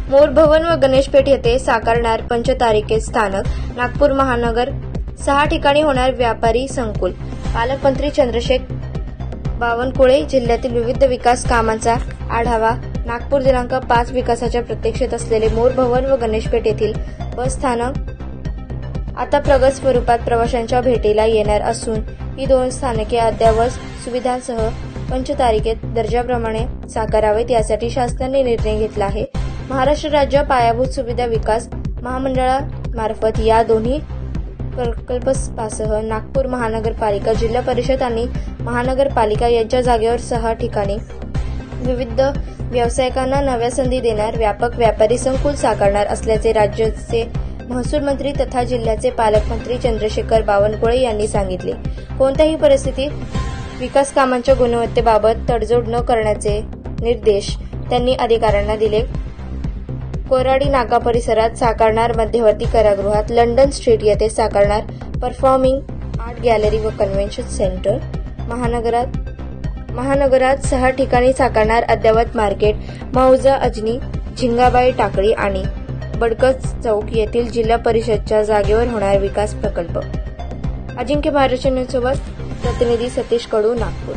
मोर भवन व गणेशपेठ येथे साकारणार पंचतारिकेत स्थानक. नागपूर महानगर 6 ठिकाणी होणार व्यापारी संकुल. पालकमंत्री चंद्रशेखर बावनकुळे. जिल्ह्यातील विविध विकास कामांचा आढावा. नागपूर दिनांक 5 विकासाच्या प्रतीक्षेत असलेले मोर भवन व गणेशपेठ येथील बस स्थानक आता प्रगत स्वरूपात प्रवाशांच्या भेटीला येणार असून ही 2 स्थानके अद्ययावत सुविधांसह पंचतारिकेत दर्जाप्रमाणे साकारावेत यासाठी शासनाने निर्णय घेतला आहे. महाराष्ट्र राज्य पायाभूत सुविधा विकास महामंडळामार्फत या दोन्ही प्रकल्पासह नागपूर महानगरपालिका, जिल्हा परिषद आणि महानगरपालिका यांच्या जागेवर 6 ठिकाणी विविध व्यावसायिकांना नव्या संधी देणार व्यापक व्यापारी संकुल साकारणार असल्याचे राज्याचे महसूल मंत्री तथा जिल्ह्याचे पालकमंत्री चंद्रशेखर बावनकुळे यांनी सांगितले. कोणत्याही परिस्थितीत विकास कामांच्या गुणवत्तेबाबत तडजोड न करण्याचे निर्देश त्यांनी अधिकाऱ्यांना दिले. कोराडी नाका परिसरात साकारणार मध्यवर्ती कारागृहात. लंडन स्ट्रीट येथे साकारणार परफॉर्मिंग आर्ट गॅलरी व कन्व्हेन्शन सेंटर. महानगरात 6 ठिकाणी साकारणार अद्ययावत मार्केट. मौजा, अजनी, झिंगाबाई टाकळी आणि बडकच चौक येथील जिल्हा परिषदच्या जागेवर होणार विकास प्रकल्प. अजिंक्य महाराष्ट्र न्यूजसोबत प्रतिनिधी सतीश कडू, नागपूर.